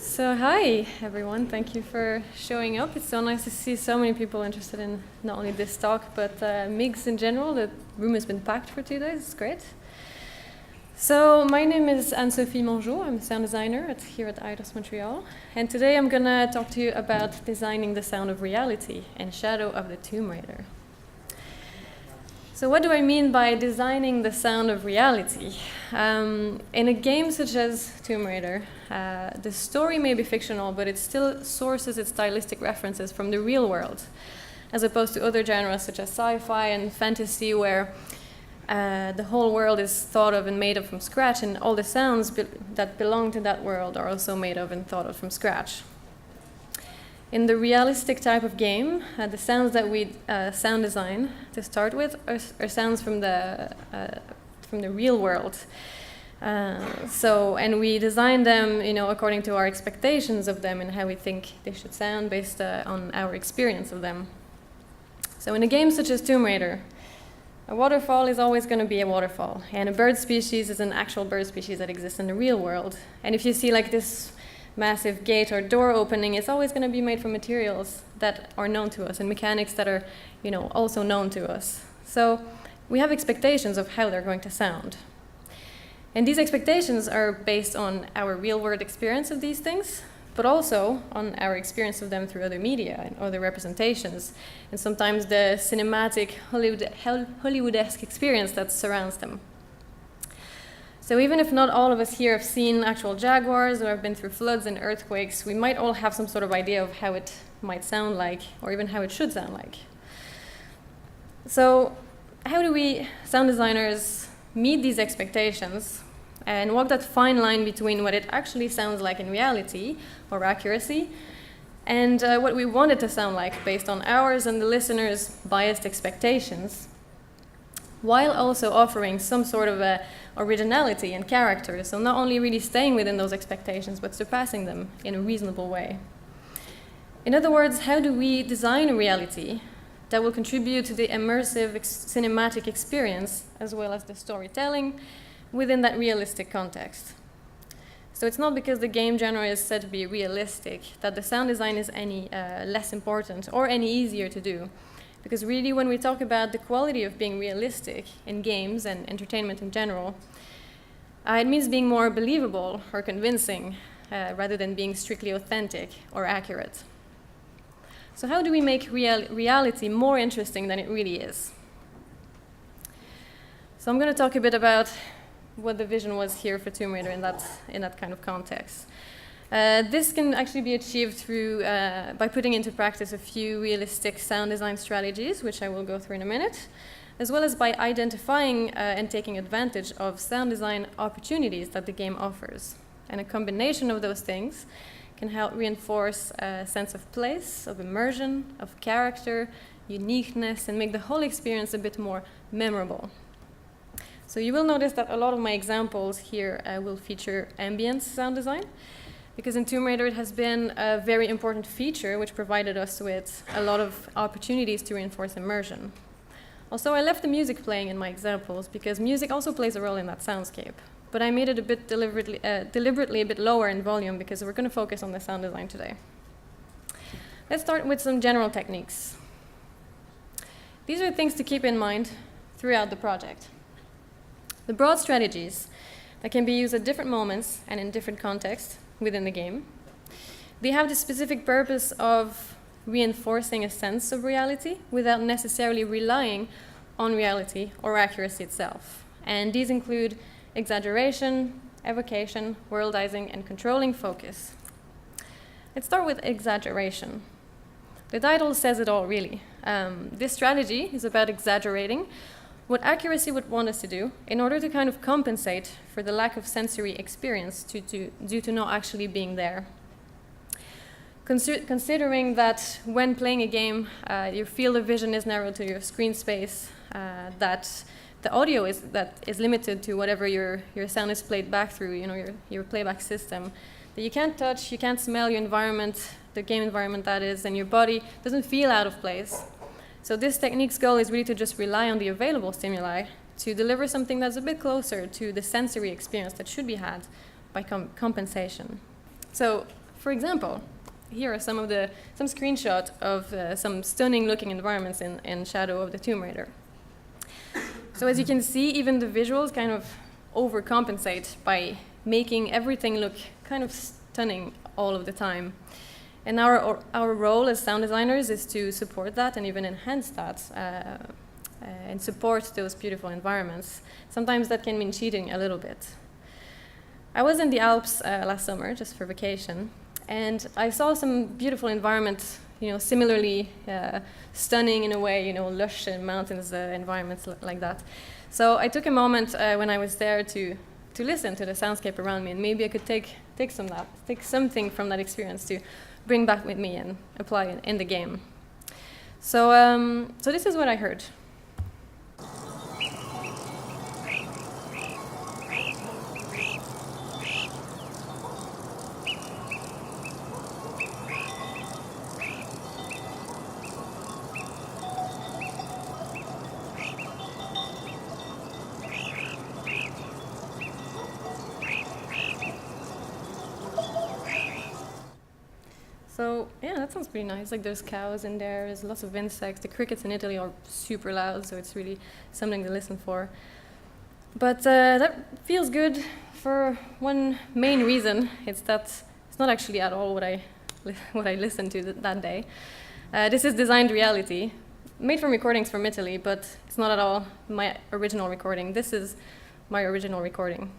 So hi everyone, thank you for showing up. It's so nice to see so many people interested in not only this talk but MIGs in general. The room has been packed for 2 days, it's great. So my name is Anne-Sophie Mongeau, I'm a sound designer here at IDOS Montreal, and today I'm going to talk to you about designing the sound of reality and Shadow of the Tomb Raider. So what do I mean by designing the sound of reality? In a game such as Tomb Raider, the story may be fictional, but it still sources its stylistic references from the real world, as opposed to other genres such as sci-fi and fantasy, where the whole world is thought of and made of from scratch, and all the sounds that belong to that world are also made of and thought of from scratch. In the realistic type of game, the sounds that we sound design to start with are sounds from the real world. And we design them, according to our expectations of them and how we think they should sound based on our experience of them. So in a game such as Tomb Raider, a waterfall is always going to be a waterfall, and a bird species is an actual bird species that exists in the real world. And if you see like this massive gate or door opening, it's always going to be made from materials that are known to us and mechanics that are, also known to us. So we have expectations of how they're going to sound. And these expectations are based on our real-world experience of these things, but also on our experience of them through other media and other representations, and sometimes the cinematic Hollywood-esque experience that surrounds them. So even if not all of us here have seen actual jaguars or have been through floods and earthquakes, we might all have some sort of idea of how it might sound like, or even how it should sound like. So how do we, sound designers, meet these expectations and walk that fine line between what it actually sounds like in reality, or accuracy, and what we want it to sound like based on ours and the listener's biased expectations, while also offering some sort of originality and character, so not only really staying within those expectations, but surpassing them in a reasonable way. In other words, how do we design a reality that will contribute to the immersive cinematic experience, as well as the storytelling, within that realistic context? So it's not because the game genre is said to be realistic that the sound design is any less important or any easier to do. Because really, when we talk about the quality of being realistic in games and entertainment in general, it means being more believable or convincing rather than being strictly authentic or accurate. So how do we make reality more interesting than it really is? So I'm going to talk a bit about what the vision was here for Tomb Raider in that kind of context. This can actually be achieved through by putting into practice a few realistic sound design strategies, which I will go through in a minute, as well as by identifying and taking advantage of sound design opportunities that the game offers. And a combination of those things can help reinforce a sense of place, of immersion, of character, uniqueness, and make the whole experience a bit more memorable. So you will notice that a lot of my examples here will feature ambience sound design, because in Tomb Raider it has been a very important feature which provided us with a lot of opportunities to reinforce immersion. Also, I left the music playing in my examples because music also plays a role in that soundscape, but I made it a bit deliberately a bit lower in volume because we're going to focus on the sound design today. Let's start with some general techniques. These are things to keep in mind throughout the project. The broad strategies that can be used at different moments and in different contexts within the game. They have the specific purpose of reinforcing a sense of reality without necessarily relying on reality or accuracy itself. And these include exaggeration, evocation, world-izing, and controlling focus. Let's start with exaggeration. The title says it all, really. This strategy is about exaggerating what accuracy would want us to do in order to kind of compensate for the lack of sensory experience due to not actually being there. Considering that when playing a game, your field of vision is narrowed to your screen space, that the audio is limited to whatever your sound is played back through, your playback system, that you can't touch, you can't smell your environment, the game environment that is, and your body doesn't feel out of place. So this technique's goal is really to just rely on the available stimuli to deliver something that's a bit closer to the sensory experience that should be had by compensation. So For example, here are some screenshots of some stunning looking environments in Shadow of the Tomb Raider. So as you can see, even the visuals kind of overcompensate by making everything look kind of stunning all of the time. And our role as sound designers is to support that and even enhance that and support those beautiful environments. Sometimes that can mean cheating a little bit. I was in the Alps last summer, just for vacation, and I saw some beautiful environments, similarly stunning in a way, lush and mountains environments like that. So I took a moment when I was there to listen to the soundscape around me, and maybe I could take something from that experience to bring back with me and apply it in the game. So this is what I heard. So yeah, that sounds pretty nice. Like there's cows in there, there's lots of insects. The crickets in Italy are super loud, so it's really something to listen for. But that feels good for one main reason. It's that it's not actually at all what I listened to that day. This is designed reality, made from recordings from Italy, but it's not at all my original recording. This is my original recording.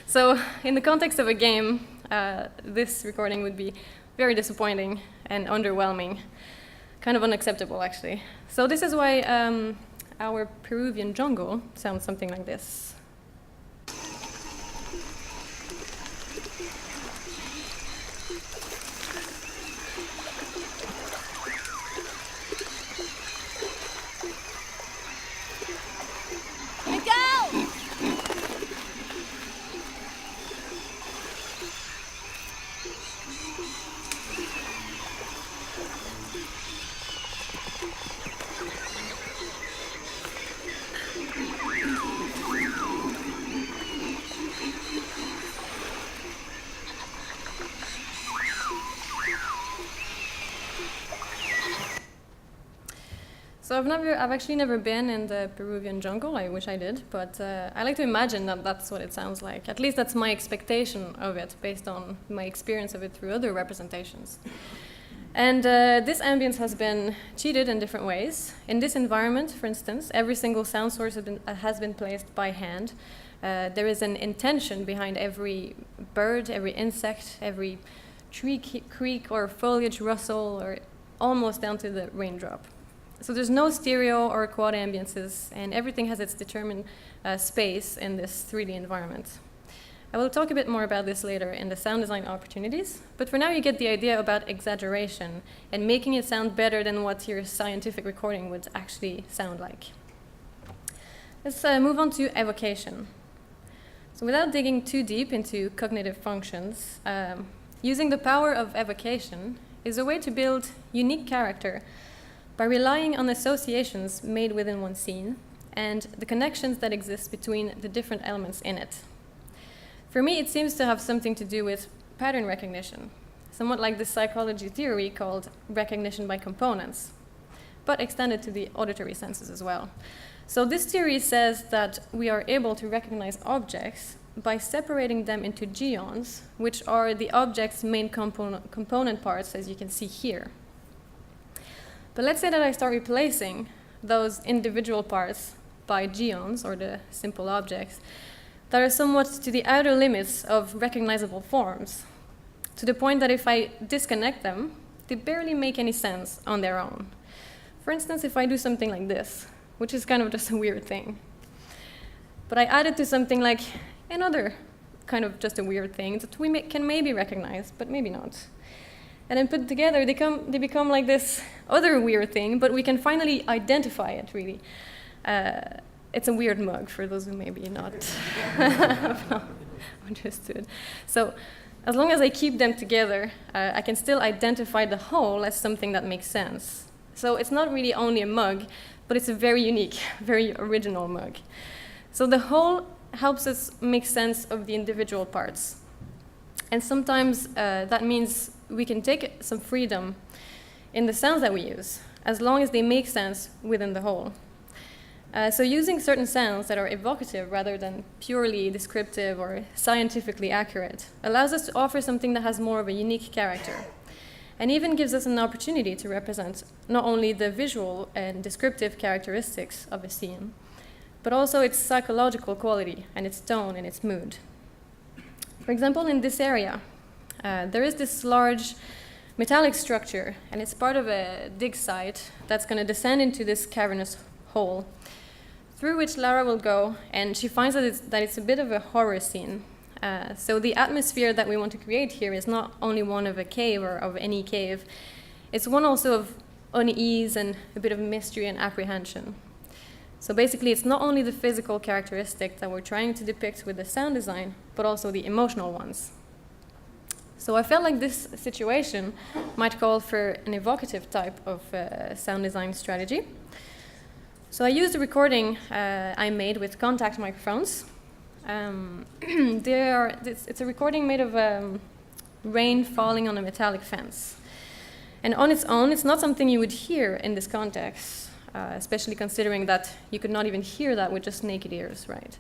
So in the context of a game, this recording would be very disappointing and underwhelming, kind of unacceptable actually. So this is why our Peruvian jungle sounds something like this. So I've actually never been in the Peruvian jungle. I wish I did, but I like to imagine that that's what it sounds like. At least that's my expectation of it, based on my experience of it through other representations. And this ambience has been cheated in different ways. In this environment, for instance, every single sound source has been placed by hand. There is an intention behind every bird, every insect, every tree creak or foliage rustle, or almost down to the raindrop. So there's no stereo or quad ambiences, and everything has its determined space in this 3D environment. I will talk a bit more about this later in the sound design opportunities, but for now you get the idea about exaggeration and making it sound better than what your scientific recording would actually sound like. Let's move on to evocation. So without digging too deep into cognitive functions, using the power of evocation is a way to build unique character by relying on associations made within one scene and the connections that exist between the different elements in it. For me, it seems to have something to do with pattern recognition, somewhat like the psychology theory called recognition by components, but extended to the auditory senses as well. So this theory says that we are able to recognize objects by separating them into geons, which are the object's main component parts, as you can see here. But let's say that I start replacing those individual parts by geons, or the simple objects, that are somewhat to the outer limits of recognizable forms, to the point that if I disconnect them, they barely make any sense on their own. For instance, if I do something like this, which is kind of just a weird thing, but I add it to something like another kind of just a weird thing that we can maybe recognize, but maybe not. And then put together, they become like this other weird thing, but we can finally identify it, really. It's a weird mug, for those who maybe not understood. So as long as I keep them together, I can still identify the whole as something that makes sense. So it's not really only a mug, but it's a very unique, very original mug. So the whole helps us make sense of the individual parts. And sometimes that means we can take some freedom in the sounds that we use, as long as they make sense within the whole. So using certain sounds that are evocative rather than purely descriptive or scientifically accurate allows us to offer something that has more of a unique character, and even gives us an opportunity to represent not only the visual and descriptive characteristics of a scene, but also its psychological quality and its tone and its mood. For example, in this area, there is this large metallic structure, and it's part of a dig site that's going to descend into this cavernous hole, through which Lara will go, and she finds that it's a bit of a horror scene. So the atmosphere that we want to create here is not only one of a cave or of any cave, it's one also of unease and a bit of mystery and apprehension. So basically, it's not only the physical characteristic that we're trying to depict with the sound design, but also the emotional ones. So I felt like this situation might call for an evocative type of sound design strategy. So I used a recording I made with contact microphones. It's a recording made of rain falling on a metallic fence. And on its own, it's not something you would hear in this context, especially considering that you could not even hear that with just naked ears, right?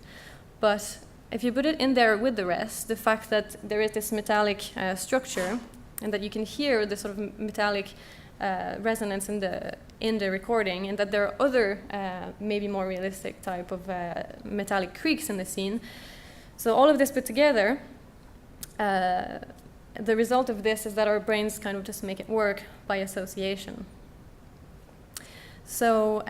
But if you put it in there with the rest, the fact that there is this metallic structure and that you can hear the sort of metallic resonance in the recording, and that there are other maybe more realistic type of metallic creaks in the scene. So all of this put together, the result of this is that our brains kind of just make it work by association. So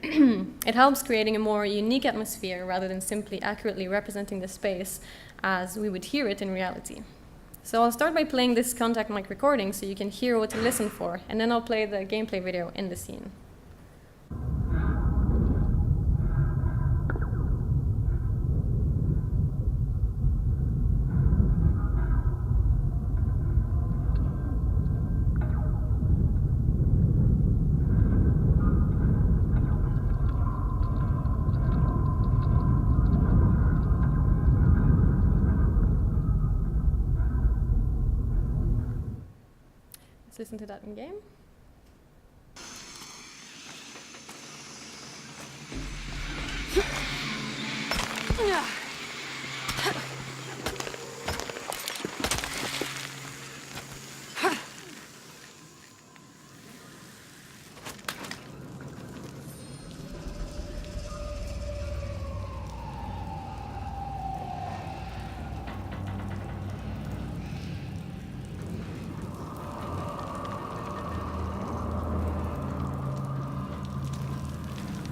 it helps creating a more unique atmosphere rather than simply accurately representing the space as we would hear it in reality. So I'll start by playing this contact mic recording so you can hear what to listen for, and then I'll play the gameplay video in the scene. Listen to that in game.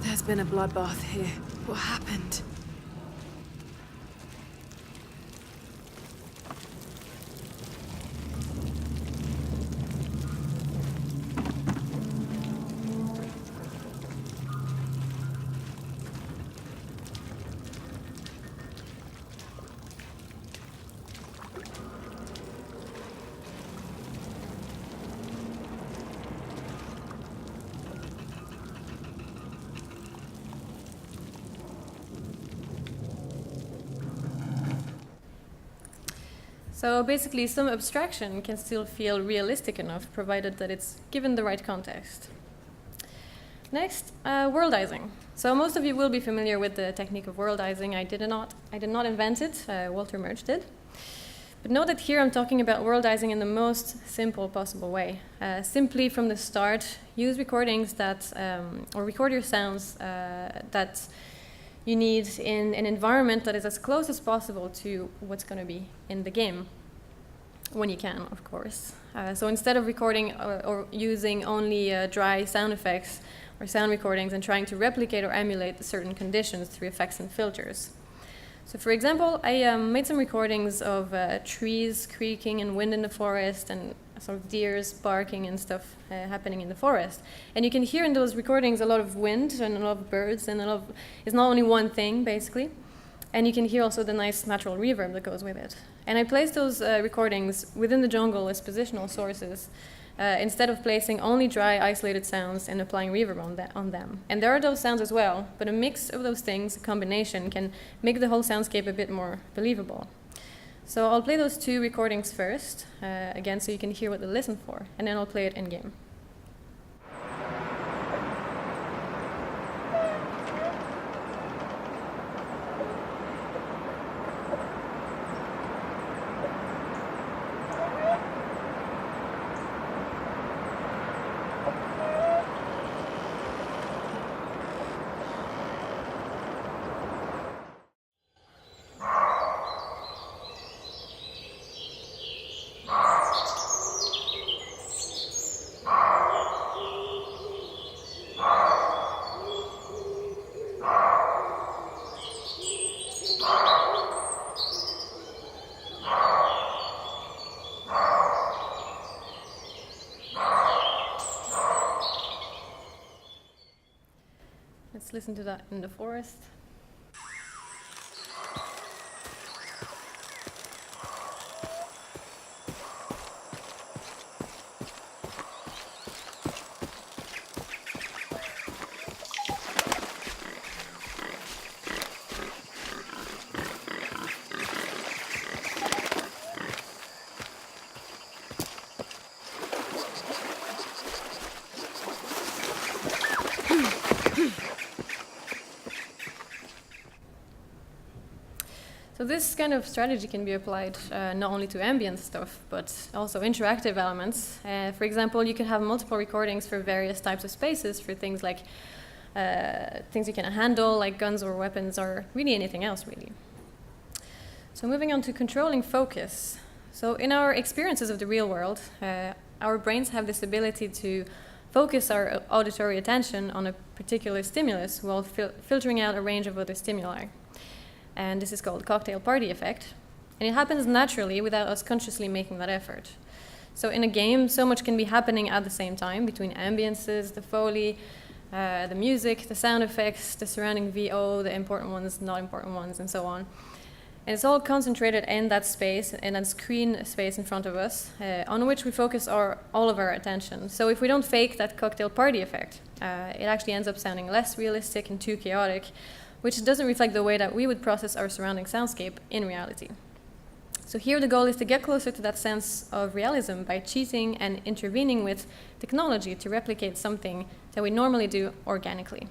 There's been a bloodbath here. What happened? So basically, some abstraction can still feel realistic enough, provided that it's given the right context. Next, world-izing. So most of you will be familiar with the technique of world-izing. I did not invent it. Walter Murch did. But know that here I'm talking about world-izing in the most simple possible way. Simply from the start, use recordings that, or record your sounds that you need in an environment that is as close as possible to what's going to be in the game, when you can, of course. So instead of recording or using only dry sound effects or sound recordings and trying to replicate or emulate certain conditions through effects and filters. So for example, I made some recordings of trees creaking and wind in the forest and sort of deers barking and stuff happening in the forest. And you can hear in those recordings a lot of wind and a lot of birds and it's not only one thing, basically. And you can hear also the nice natural reverb that goes with it. And I placed those recordings within the jungle as positional sources instead of placing only dry, isolated sounds and applying reverb on them. And there are those sounds as well, but a mix of those things, a combination, can make the whole soundscape a bit more believable. So I'll play those 2 recordings first, again, so you can hear what to listen for, and then I'll play it in-game. Let's listen to that in the forest. So this kind of strategy can be applied not only to ambient stuff, but also interactive elements. For example, you can have multiple recordings for various types of spaces, for things like things you can handle, like guns or weapons, or really anything else, really. So moving on to controlling focus. So in our experiences of the real world, our brains have this ability to focus our auditory attention on a particular stimulus while filtering out a range of other stimuli. And this is called cocktail party effect. And it happens naturally without us consciously making that effort. So in a game, so much can be happening at the same time between ambiences, the foley, the music, the sound effects, the surrounding VO, the important ones, not important ones, and so on. And it's all concentrated in that space, in that screen space in front of us, on which we focus all of our attention. So if we don't fake that cocktail party effect, it actually ends up sounding less realistic and too chaotic, which doesn't reflect the way that we would process our surrounding soundscape in reality. So here the goal is to get closer to that sense of realism by cheating and intervening with technology to replicate something that we normally do organically.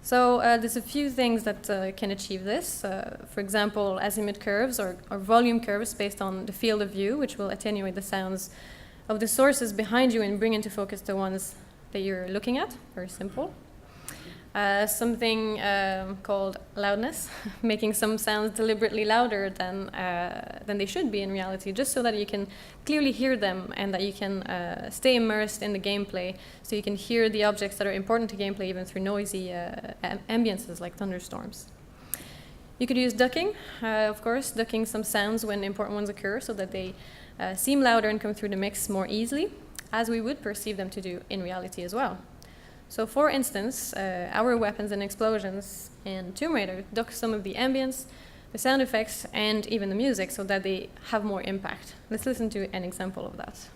So there's a few things that can achieve this. For example, azimuth curves or volume curves based on the field of view, which will attenuate the sounds of the sources behind you and bring into focus the ones that you're looking at. Very simple. Something called loudness, making some sounds deliberately louder than they should be in reality, just so that you can clearly hear them and that you can stay immersed in the gameplay, so you can hear the objects that are important to gameplay even through noisy ambiences like thunderstorms. You could use ducking, of course, ducking some sounds when important ones occur so that they seem louder and come through the mix more easily, as we would perceive them to do in reality as well. So for instance, our weapons and explosions in Tomb Raider duck some of the ambience, the sound effects, and even the music so that they have more impact. Let's listen to an example of that.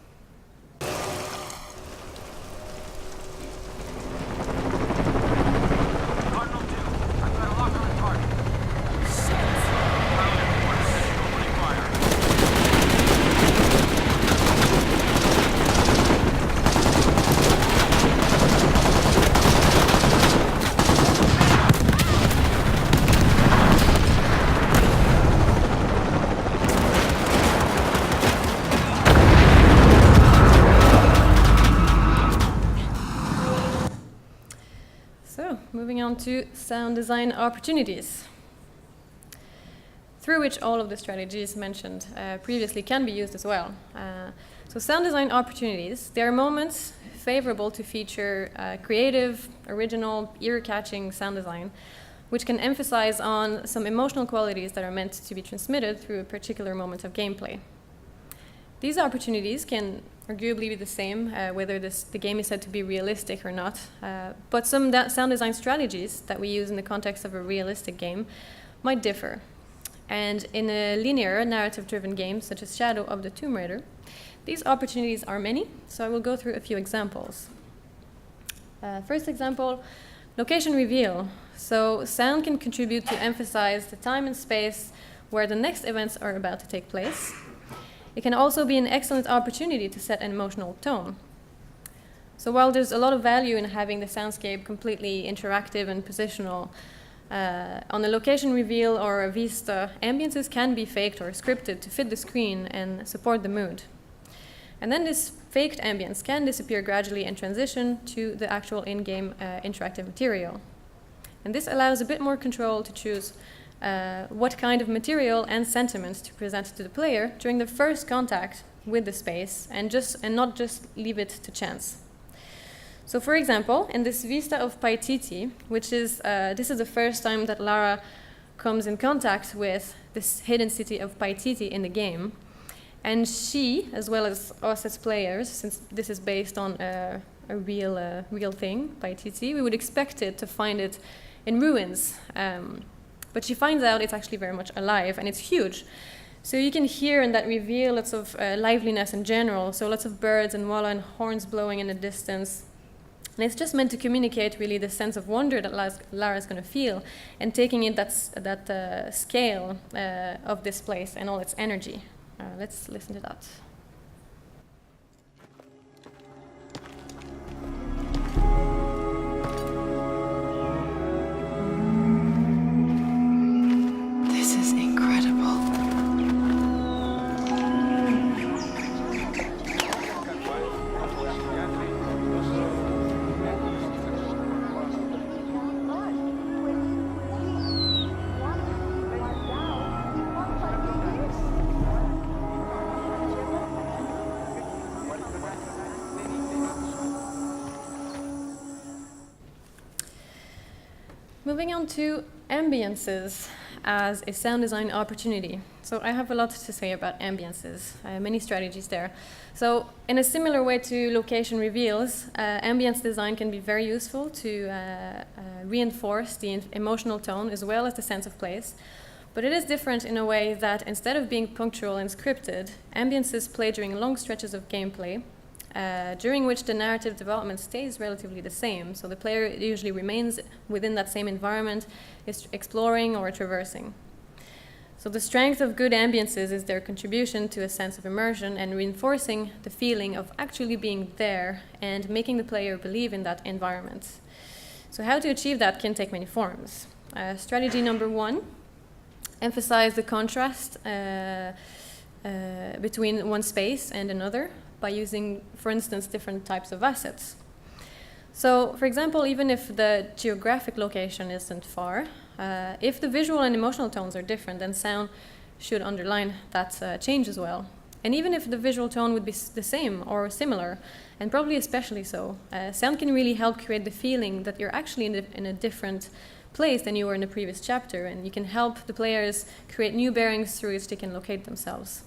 Moving on to sound design opportunities, through which all of the strategies mentioned previously can be used as well. So sound design opportunities, they are moments favorable to feature creative, original, ear-catching sound design, which can emphasize on some emotional qualities that are meant to be transmitted through a particular moment of gameplay. These opportunities can arguably be the same, whether the game is said to be realistic or not, but some sound design strategies that we use in the context of a realistic game might differ. And in a linear, narrative-driven game, such as Shadow of the Tomb Raider, these opportunities are many, so I will go through a few examples. First example, location reveal. So sound can contribute to emphasize the time and space where the next events are about to take place. It can also be an excellent opportunity to set an emotional tone. So while there's a lot of value in having the soundscape completely interactive and positional, on a location reveal or a vista, ambiences can be faked or scripted to fit the screen and support the mood. And then this faked ambience can disappear gradually and transition to the actual in-game interactive material. And this allows a bit more control to choose what kind of material and sentiments to present to the player during the first contact with the space, and not just leave it to chance. So for example, in this vista of Paititi, which is this is the first time that Lara comes in contact with this hidden city of Paititi in the game, and she, as well as us as players, since this is based on a real thing, Paititi, we would expect it to find it in ruins. But she finds out it's actually very much alive, and it's huge. So you can hear in that reveal lots of liveliness in general, so lots of birds and walla and horns blowing in the distance. And it's just meant to communicate really the sense of wonder that Lara's going to feel, and taking in that scale of this place and all its energy. Let's listen to that. This is incredible. Moving on to ambiences as a sound design opportunity. So I have a lot to say about ambiences, many strategies there. So in a similar way to location reveals, ambience design can be very useful to reinforce the emotional tone as well as the sense of place. But it is different in a way that instead of being punctual and scripted, ambiences play during long stretches of gameplay, during which the narrative development stays relatively the same. So the player usually remains within that same environment, is exploring or traversing. So the strength of good ambiences is their contribution to a sense of immersion and reinforcing the feeling of actually being there and making the player believe in that environment. So how to achieve that can take many forms. Strategy number 1, emphasize the contrast between one space and another by using, for instance, different types of assets. So, for example, even if the geographic location isn't far, if the visual and emotional tones are different, then sound should underline that change as well. And even if the visual tone would be the same or similar, and probably especially so, sound can really help create the feeling that you're actually in a different place than you were in the previous chapter, and you can help the players create new bearings through which they can locate themselves.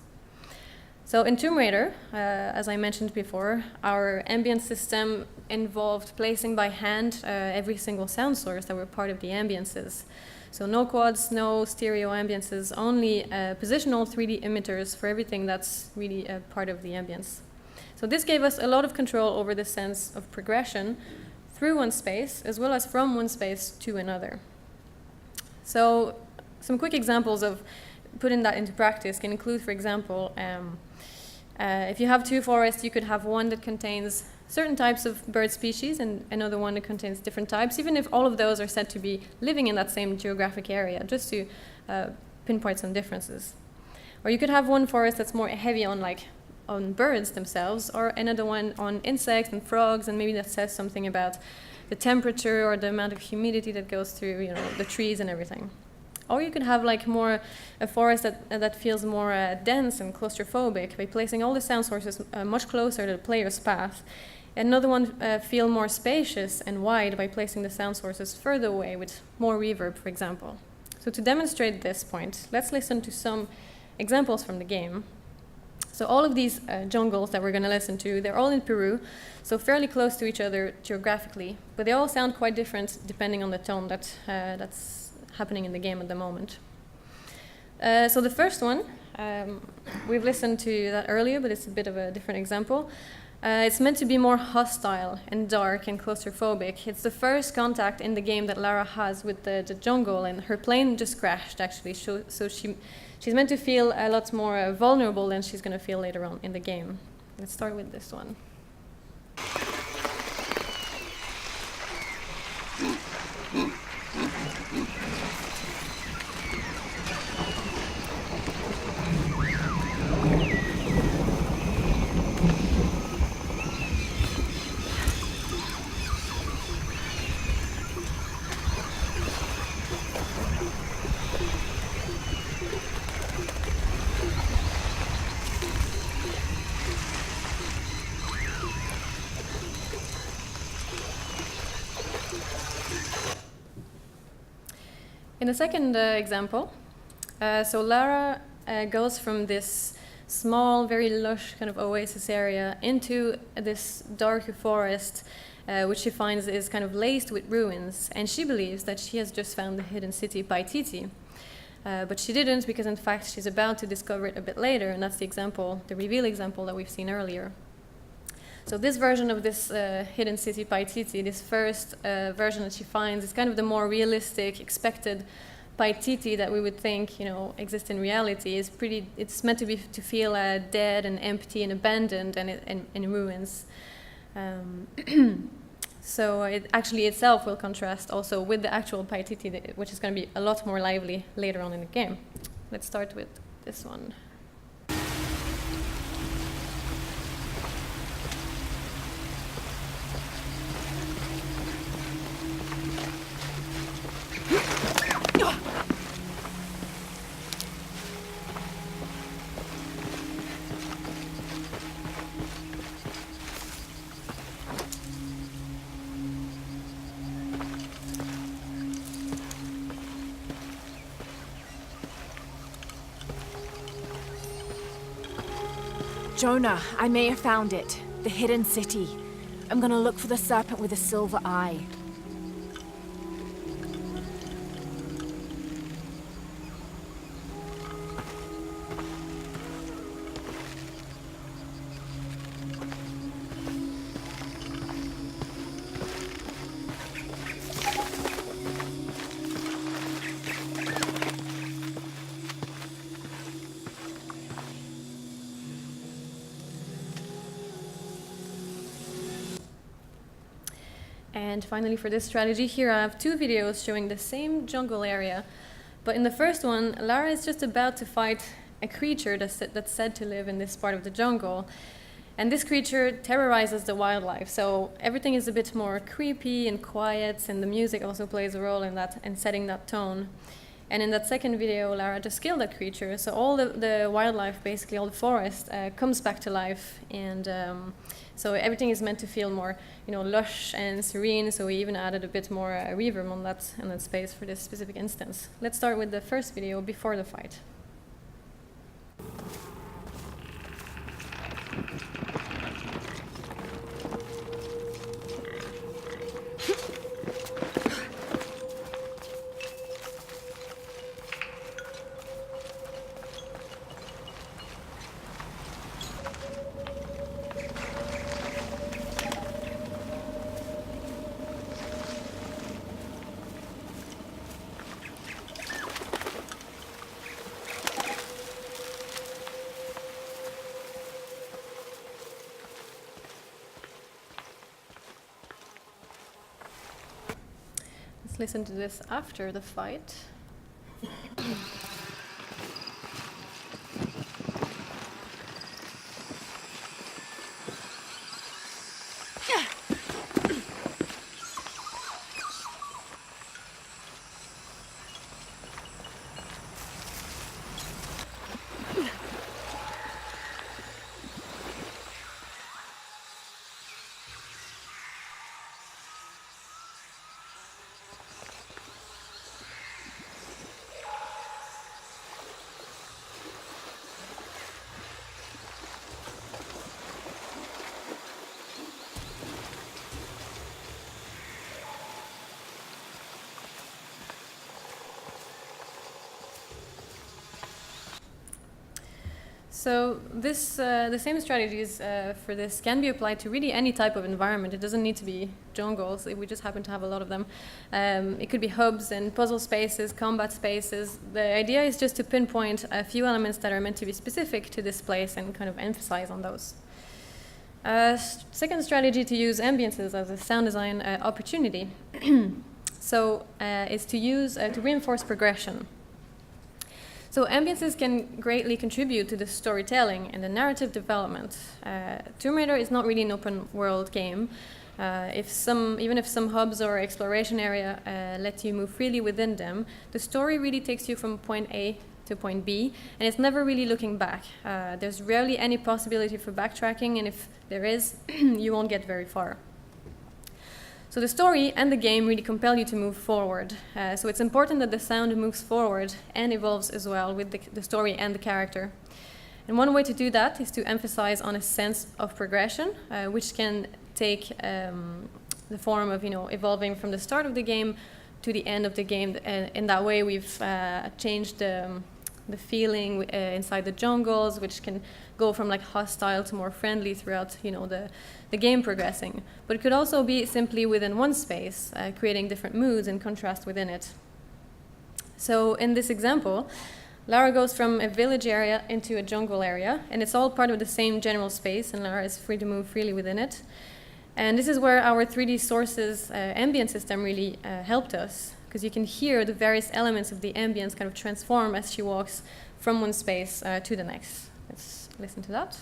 So in Tomb Raider, as I mentioned before, our ambience system involved placing by hand every single sound source that were part of the ambiences. So no quads, no stereo ambiences, only positional 3D emitters for everything that's really a part of the ambience. So this gave us a lot of control over the sense of progression through one space, as well as from one space to another. So some quick examples of putting that into practice can include, for example, if you have two forests, you could have one that contains certain types of bird species and another one that contains different types, even if all of those are said to be living in that same geographic area, just to pinpoint some differences. Or you could have one forest that's more heavy on birds themselves, or another one on insects and frogs, and maybe that says something about the temperature or the amount of humidity that goes through, the trees and everything. Or you could have a forest that feels more dense and claustrophobic by placing all the sound sources much closer to the player's path. Another one feel more spacious and wide by placing the sound sources further away with more reverb, for example. So to demonstrate this point, let's listen to some examples from the game. So all of these jungles that we're going to listen to, they're all in Peru, so fairly close to each other geographically, but they all sound quite different depending on the tone that's happening in the game at the moment. So the first one, We've listened to that earlier, but it's a bit of a different example. It's meant to be more hostile and dark and claustrophobic. It's the first contact in the game that Lara has with the jungle, and her plane just crashed, actually. So she's meant to feel a lot more vulnerable than she's going to feel later on in the game. Let's start with this one. In the second example, so Lara goes from this small, very lush kind of oasis area into this darker forest, which she finds is kind of laced with ruins, and she believes that she has just found the hidden city Paititi. But she didn't, because in fact she's about to discover it a bit later, and that's the example, the reveal example that we've seen earlier. So this version of this hidden city Paititi, this first version that she finds, is kind of the more realistic, expected Paititi that we would think, exists in reality. It's meant to feel dead and empty and abandoned and in ruins. So it actually itself will contrast also with the actual Paititi, which is going to be a lot more lively later on in the game. Let's start with this one. Jonah, I may have found it. The hidden city. I'm gonna look for the serpent with a silver eye. And finally, for this strategy here, I have two videos showing the same jungle area. But in the first one, Lara is just about to fight a creature that's said to live in this part of the jungle. And this creature terrorizes the wildlife. So everything is a bit more creepy and quiet, and the music also plays a role in that and setting that tone. And in that second video, Lara just killed that creature. So all the wildlife, basically all the forest, comes back to life. And so everything is meant to feel more, lush and serene. So we even added a bit more reverb on that space for this specific instance. Let's start with the first video before the fight. Let's listen to this after the fight. So the same strategies for this can be applied to really any type of environment. It doesn't need to be jungles. We just happen to have a lot of them. It could be hubs and puzzle spaces, combat spaces. The idea is just to pinpoint a few elements that are meant to be specific to this place and kind of emphasize on those. Second strategy to use ambiences as a sound design opportunity is to reinforce progression. So ambiences can greatly contribute to the storytelling and the narrative development. Tomb Raider is not really an open world game. Even if some hubs or exploration area let you move freely within them, the story really takes you from point A to point B, and it's never really looking back. There's rarely any possibility for backtracking, and if there is, you won't get very far. So the story and the game really compel you to move forward. So it's important that the sound moves forward and evolves as well with the story and the character. And one way to do that is to emphasize on a sense of progression, which can take the form of evolving from the start of the game to the end of the game. In that way, we've changed the feeling inside the jungles, which can go from like hostile to more friendly throughout the game progressing. But it could also be simply within one space, creating different moods and contrast within it. So in this example, Lara goes from a village area into a jungle area, and it's all part of the same general space, and Lara is free to move freely within it. And this is where our 3D sources ambient system really helped us, because you can hear the various elements of the ambience kind of transform as she walks from one space to the next. Let's listen to that.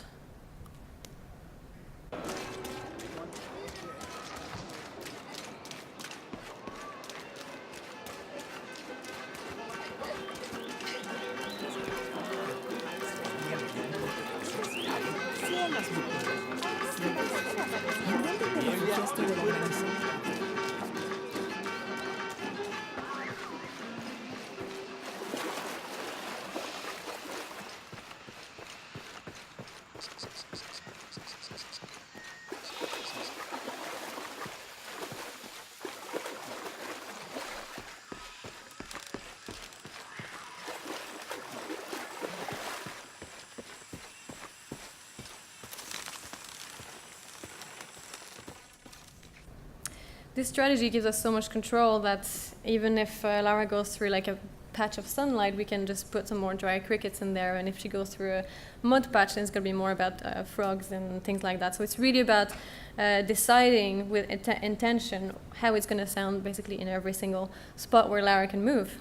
This strategy gives us so much control that even if Lara goes through like a patch of sunlight, we can just put some more dry crickets in there. And if she goes through a mud patch, then it's going to be more about frogs and things like that. So it's really about deciding with intention how it's going to sound basically in every single spot where Lara can move,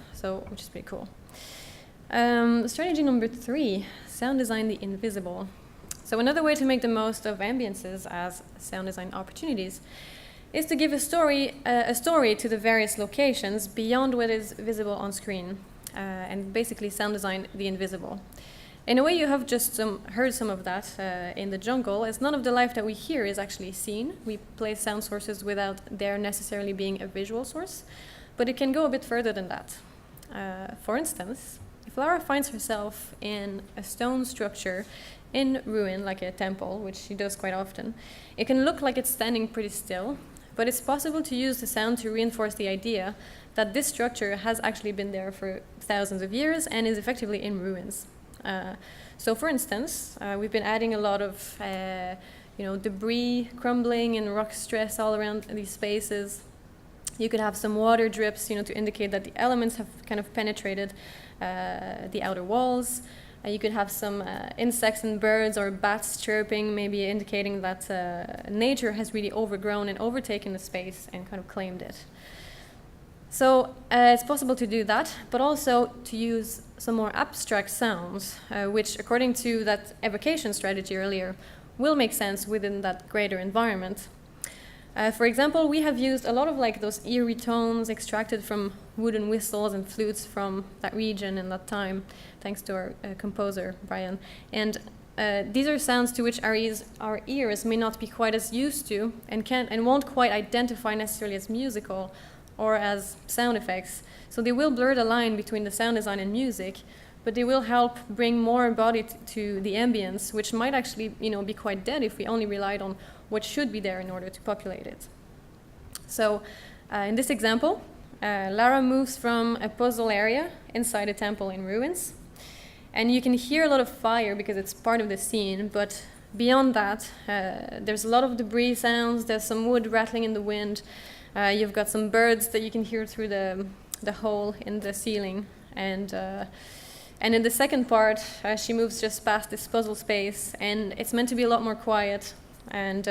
which is pretty cool. Strategy number 3, sound design the invisible. So another way to make the most of ambiences as sound design opportunities is to give a story to the various locations beyond what is visible on screen, and basically sound design the invisible. In a way, you have just heard some of that in the jungle, as none of the life that we hear is actually seen. We play sound sources without there necessarily being a visual source, but it can go a bit further than that. For instance, if Lara finds herself in a stone structure in ruin, like a temple, which she does quite often, it can look like it's standing pretty still, but it's possible to use the sound to reinforce the idea that this structure has actually been there for thousands of years and is effectively in ruins. So for instance, we've been adding a lot of debris crumbling and rock stress all around these spaces. You could have some water drips, to indicate that the elements have kind of penetrated the outer walls. You could have some insects and birds or bats chirping, maybe indicating that nature has really overgrown and overtaken the space and kind of claimed it. So it's possible to do that, but also to use some more abstract sounds, which, according to that evocation strategy earlier, will make sense within that greater environment. For example, we have used a lot of those eerie tones extracted from wooden whistles and flutes from that region and that time, thanks to our composer, Brian. And these are sounds to which our ears may not be quite as used to and won't quite identify necessarily as musical or as sound effects. So they will blur the line between the sound design and music, but they will help bring more body to the ambience, which might actually be quite dead if we only relied on what should be there in order to populate it. So in this example, Lara moves from a puzzle area inside a temple in ruins, And you can hear a lot of fire because it's part of the scene, but beyond that, there's a lot of debris sounds, there's some wood rattling in the wind, you've got some birds that you can hear through the hole in the ceiling. And in the second part, she moves just past this puzzle space, and it's meant to be a lot more quiet, and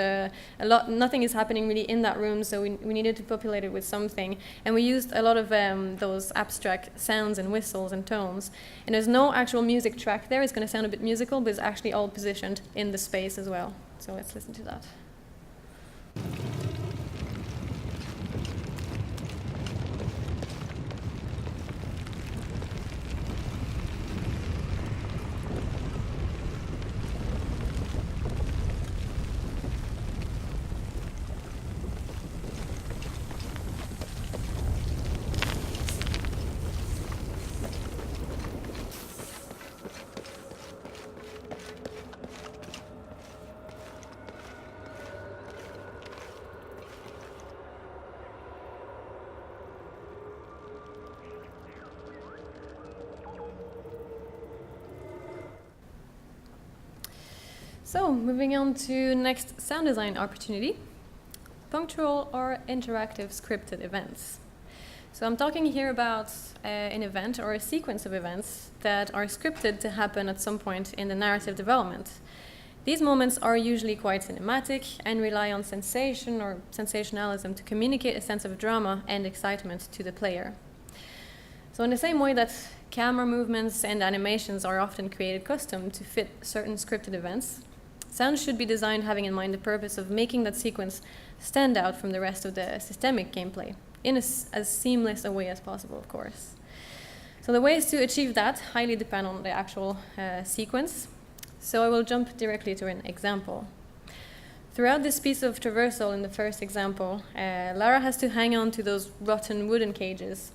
nothing is happening really in that room, so we needed to populate it with something. And we used a lot of those abstract sounds and whistles and tones. And there's no actual music track there. It's going to sound a bit musical, but it's actually all positioned in the space as well. So let's listen to that. So, moving on to next sound design opportunity, punctual or interactive scripted events. So I'm talking here about an event or a sequence of events that are scripted to happen at some point in the narrative development. These moments are usually quite cinematic and rely on sensation or sensationalism to communicate a sense of drama and excitement to the player. So in the same way that camera movements and animations are often created custom to fit certain scripted events, sound should be designed having in mind the purpose of making that sequence stand out from the rest of the systemic gameplay in as seamless a way as possible, of course. So the ways to achieve that highly depend on the actual sequence. So I will jump directly to an example. Throughout this piece of traversal in the first example, Lara has to hang on to those rotten wooden cages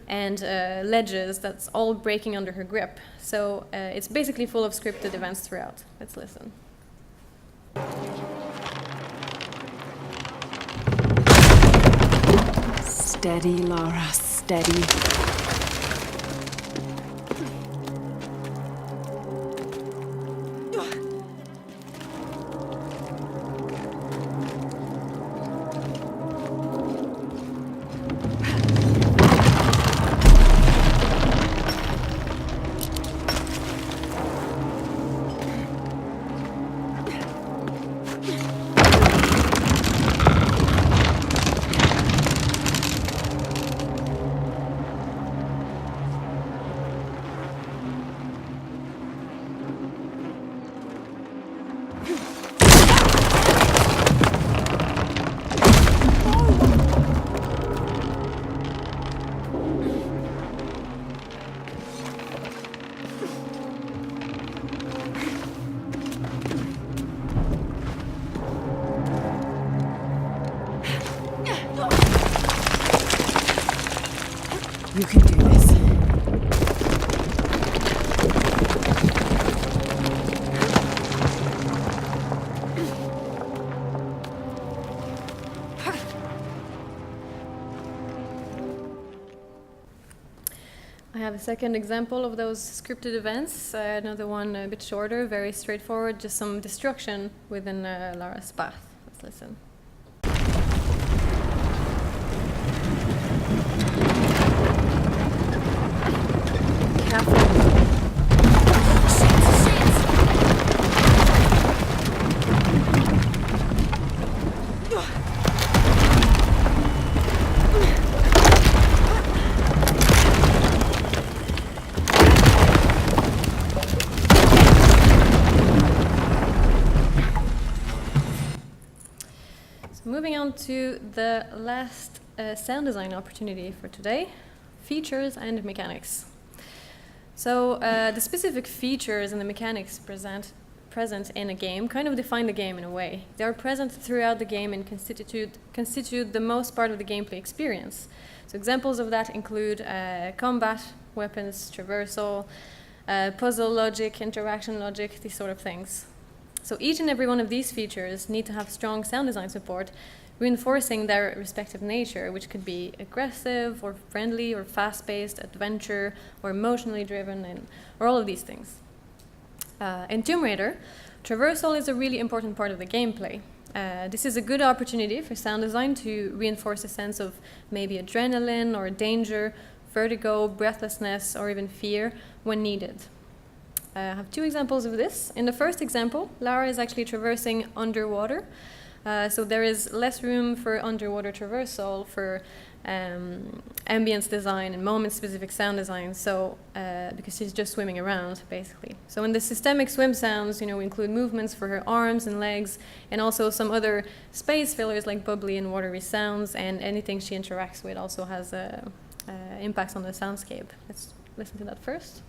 and ledges that's all breaking under her grip. So it's basically full of scripted events throughout. Let's listen. Steady, Lara, steady. You can do this. I have a second example of those scripted events, another one a bit shorter, very straightforward, just some destruction within Lara's path. Let's listen. Moving on to the last sound design opportunity for today, features and mechanics. So the specific features and the mechanics present in a game kind of define the game in a way. They are present throughout the game and constitute the most part of the gameplay experience. So examples of that include combat, weapons, traversal, puzzle logic, interaction logic, these sort of things. So each and every one of these features need to have strong sound design support reinforcing their respective nature, which could be aggressive or friendly or fast-paced, adventure or emotionally driven, or all of these things. In Tomb Raider, traversal is a really important part of the gameplay. This is a good opportunity for sound design to reinforce a sense of maybe adrenaline or danger, vertigo, breathlessness, or even fear when needed. I have two examples of this. In the first example, Lara is actually traversing underwater. So there is less room for underwater traversal, for ambience design and moment-specific sound design, so because she's just swimming around, basically. So in the systemic swim sounds, we include movements for her arms and legs, and also some other space fillers like bubbly and watery sounds, and anything she interacts with also has impacts on the soundscape. Let's listen to that first.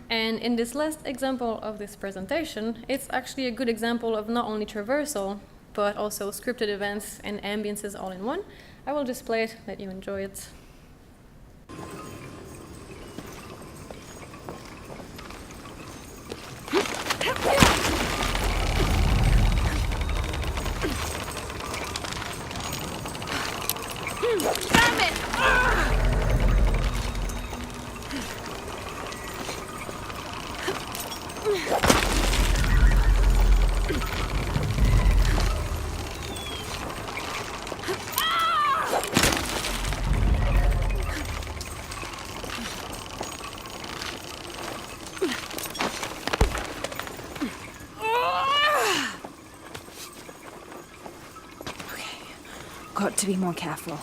And in this last example of this presentation, it's actually a good example of not only traversal, but also scripted events and ambiences all in one. I will just play it, let you enjoy it. Damn it! Got to be more careful.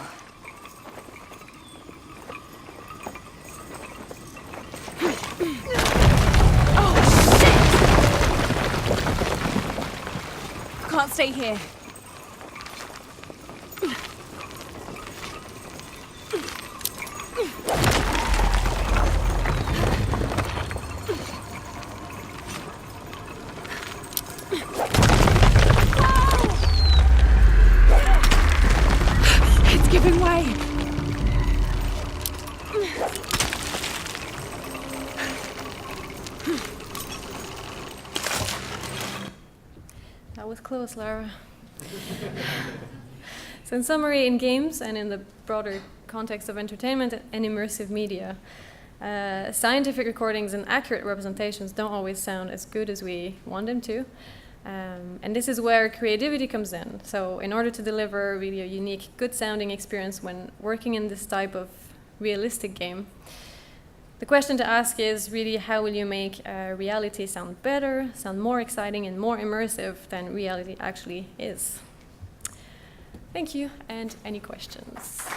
Oh, shit! Can't stay here. Giving way. That was close, Lara. So in summary, in games and in the broader context of entertainment and immersive media, scientific recordings and accurate representations don't always sound as good as we want them to. And this is where creativity comes in. So in order to deliver really a unique, good-sounding experience when working in this type of realistic game, the question to ask is really how will you make reality sound better, sound more exciting and more immersive than reality actually is. Thank you, and any questions?